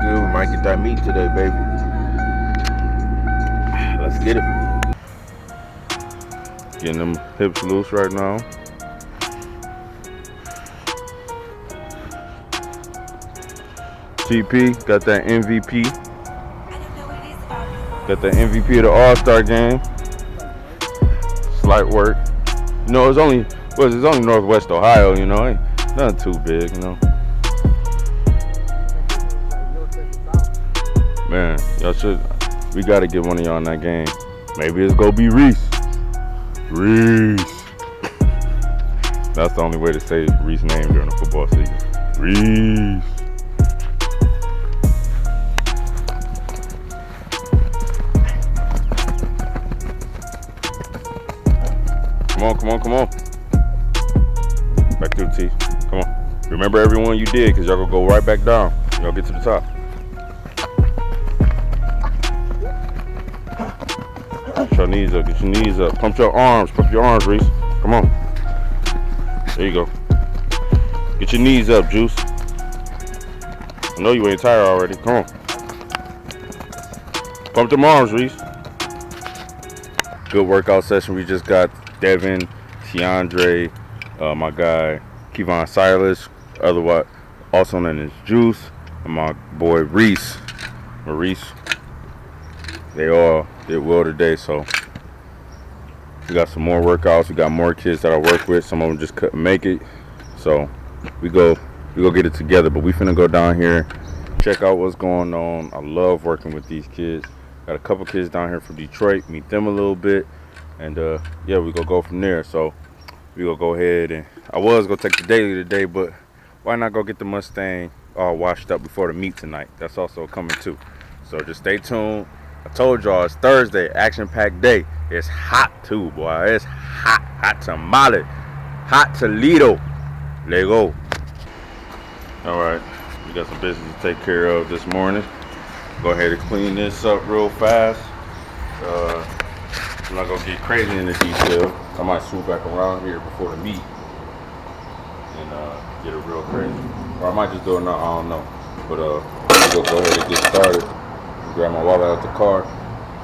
good. We might get that meat today, baby. Let's get it. Getting them hips loose right now. TP got that MVP. Got the MVP of the All-Star game. Slight work. You know, it's only Northwest Ohio, you know, ain't nothing too big, you know. Man, we gotta get one of y'all in that game. Maybe it's gonna be Reese. Reese. That's the only way to say Reese's name during the football season. Reese. Come on. Back to the T. Come on. Remember everyone you did, because y'all gonna go right back down. Y'all get to the top. Get your knees up. Pump your arms, Reese. Come on. There you go. Get your knees up, Juice. I know you ain't tired already. Come on. Pump them arms, Reese. Good workout session. We just got Devin, Tiandre, my guy Kevon Silas, otherwise also known as Juice, and my boy Maurice. They all did well today, so we got some more workouts. We got more kids that I work with. Some of them just couldn't make it, so we go get it together. But we finna go down here, check out what's going on. I love working with these kids. Got a couple kids down here from Detroit. Meet them a little bit. And yeah, we gonna go from there. So we gonna go ahead, and I was gonna take the daily today, but why not go get the Mustang all washed up before the meet tonight? That's also coming too. So just stay tuned. I told y'all it's Thursday, action-packed day. It's hot too, boy. It's hot tamale, hot Toledo. Let go. All right, we got some business to take care of this morning. Go ahead and clean this up real fast. I'm not gonna get crazy in the detail. I might swoop back around here before the meet and get it real crazy. Or I might just do it now, I don't know. But we'll go ahead and get started. Grab my wallet out the car,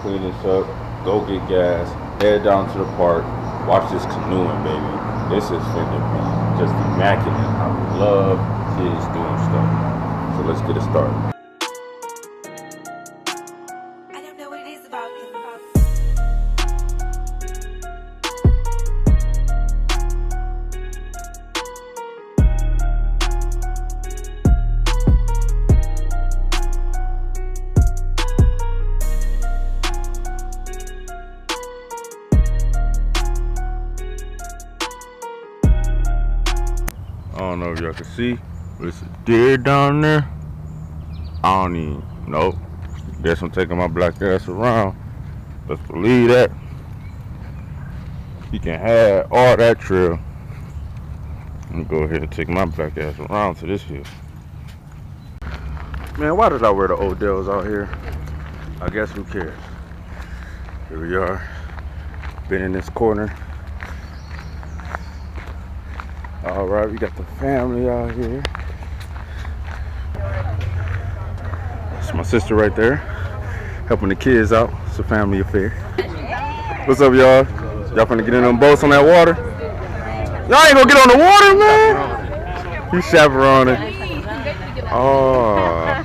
clean this up, go get gas, head down to the park, watch this canoeing, baby. This is finna be just immaculate. I love kids doing stuff. So let's get it started. I don't know if y'all can see, but it's a deer down there. I don't even know. Guess I'm taking my black ass around. Let's believe that. You can have all that trail. I'm gonna go ahead and take my black ass around to this hill. Man, why did I wear the Odells out here? I guess who cares? Here we are. Been in this corner. All right, we got the family out here. That's my sister right there, helping the kids out. It's a family affair. What's up, y'all? Y'all finna get in them boats on that water? Y'all ain't gonna get on the water, man? You chaperoning. Oh.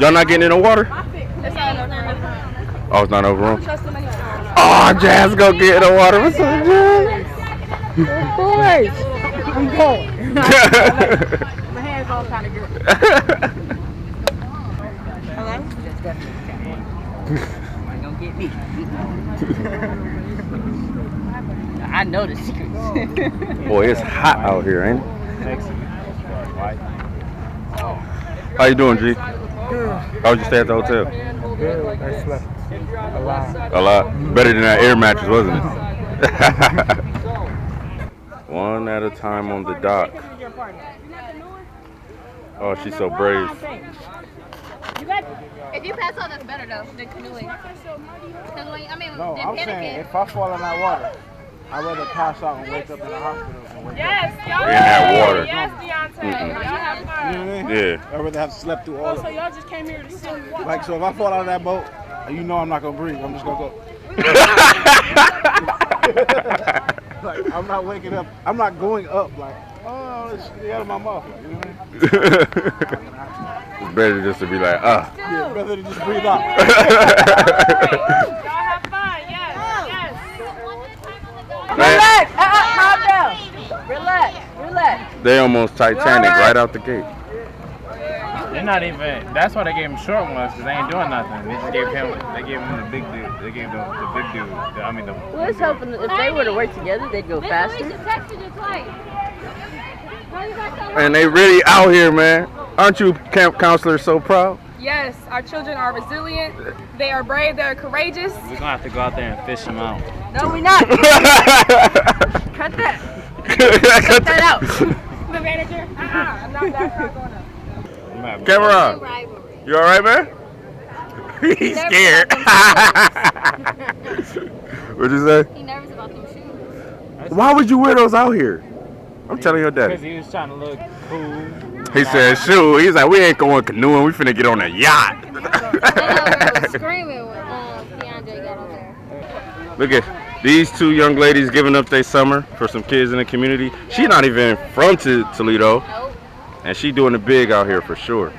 Y'all not getting in the water? Oh, it's not overrun. Oh, Jazz gonna get in the water. What's up, Jazz? Boys. I'm going. My hands all kind of good. Hello? Ain't gonna get me. I know the secrets. Boy, it's hot out here, ain't it? How you doing, G? Good. How'd you stay at the hotel? Good. I slept a lot. Better than that air mattress, wasn't it? One at a time on the dock. Oh, she's so brave. If you pass out, that's better though than canoeing. No, I'm saying if I fall in that water, I'd rather pass out and wake up in the hospital than wake Yes, y'all. In that water. Yes, Deontay. Y'all have up. fun. You know what I mean? Yeah. I'd rather have slept through all Oh, of so it. y'all just came here to see what? Like, so if I fall out of that boat, you know I'm not gonna breathe. I'm just gonna go. Like, I'm not waking up. I'm not going up. Like, oh, get out of my mouth. You know what I mean? It's better just to be like, ah. Yeah, better to just breathe out. Y'all have fun. Yes, yes. Man, Calm down. Relax. they almost Titanic right out the gate. They're not even. That's why they gave him short ones, because they ain't doing nothing. They just gave him. They gave him the big dude. They gave the big dude. I mean the. Well, it's hoping that if they were to work together, they'd go faster. And they really out here, man. Aren't you camp counselors so proud? Yes, our children are resilient. They are brave. They are courageous. We're gonna have to go out there and fish him out. No, we're not. Cut that. Cut that out. The manager. I'm not that far going up. Cameron, you all right, man? He's scared. What'd you say? He nervous about them shoes. Why would you wear those out here? I'm telling your Because daddy. he was trying to look cool. He said, shoot. He's like, we ain't going canoeing. We finna get on a yacht. Screaming when Keandre got on there. Look at these two young ladies giving up their summer for some kids in the community. She not even from Toledo. Nope. And she doing it big out here for sure.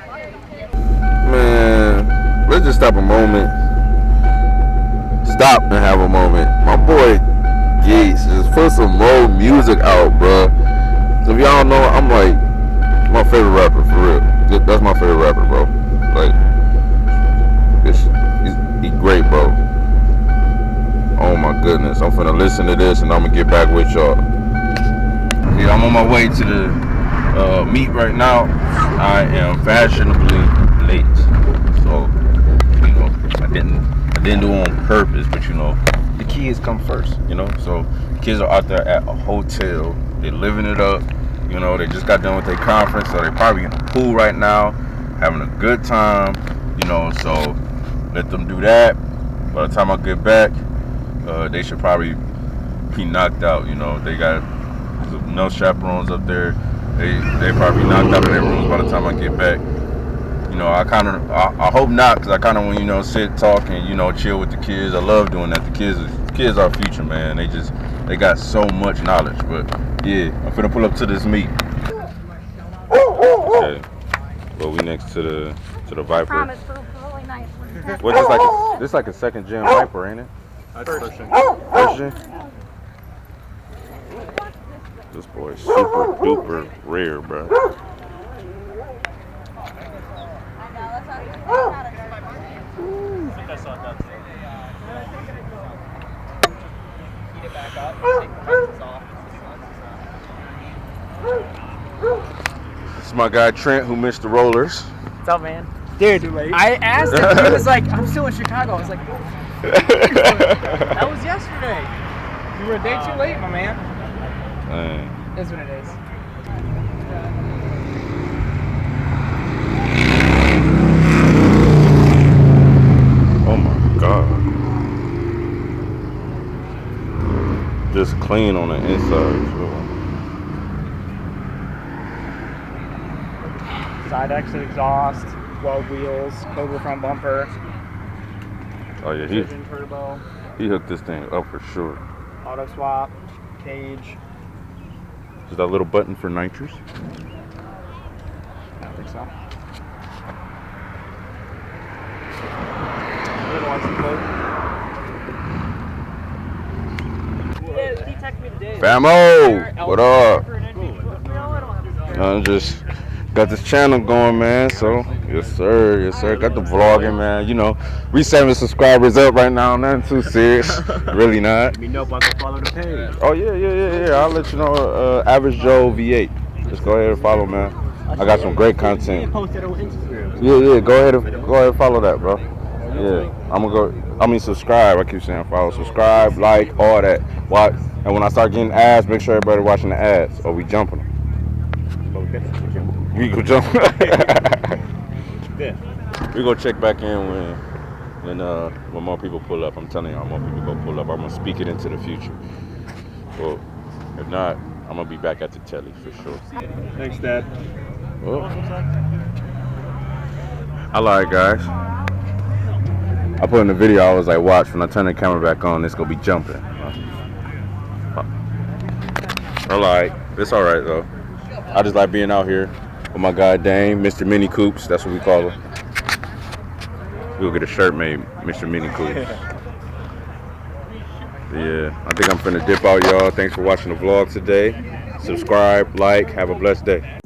Man, let's just stop a moment. Stop and have a moment. My boy Gates just put some more music out, bro. So if y'all know, I'm like my favorite rapper for real. That's my favorite rapper, bro. Like, he's great, bro. Oh my goodness, I'm finna listen to this and I'm gonna get back with y'all. Yeah, I'm on my way to the meet right now. I am fashionably late, so you know I didn't do it on purpose, but you know the kids come first, you know. So kids are out there at a hotel, they're living it up, you know. They just got done with their conference, so they're probably in the pool right now, having a good time, you know. So let them do that. By the time I get back, they should probably be knocked out, you know. They got no chaperones up there. They probably knocked out of their rooms by the time I get back. You know, I hope not, because I kind of want, you know, sit, talk, and, you know, chill with the kids. I love doing that. The kids are future, man. They got so much knowledge. But yeah, I'm finna pull up to this meet. Okay. Well, we next to the Viper. Really nice. Well, this like a second gen Viper, ain't it? First gen. This boy is super duper rare, bro. This is my guy Trent, who missed the rollers. What's up, man? Dude, I asked him. He was like, "I'm still in Chicago." I was like, "That was yesterday. You were a day too late, my man." That's what it is. Oh my God. Just clean on the inside. Side exit exhaust, 12 wheels, Cobra front bumper, Oh yeah, Vision turbo, he hooked this thing up for sure. auto swap, cage. Is that little button for nitrous? I don't think so. Little ones to close. Yeah, he texted me today. Famo, what up? I just got this channel going, man. So yes sir. Got the vlogging, man. You know, we 7 subscribers up right now. Nothing too serious. Really not. Let me know if I can follow the page. Oh yeah. I'll let you know. Average Joe V8. Just go ahead and follow, man. I got some great content. Post it on Instagram. Yeah. Go ahead and follow that, bro. Yeah. Subscribe. I keep saying follow, subscribe, like, all that. Watch. And when I start getting ads, make sure everybody watching the ads, or we jumping them. We go jump. We go check back in when more people pull up. I'm telling y'all, more people go pull up. I'm gonna speak it into the future. Well, if not, I'm gonna be back at the telly for sure. Thanks, Dad. Well, I lied, guys. I put in the video, I was like, watch, when I turn the camera back on, it's gonna be jumping. I lied. It's alright though. I just like being out here with my guy Dane, Mr. Mini Coops, that's what we call him. We'll get a shirt made, Mr. Mini Coops. Yeah, I think I'm finna dip out, y'all. Thanks for watching the vlog today. Subscribe, like, have a blessed day.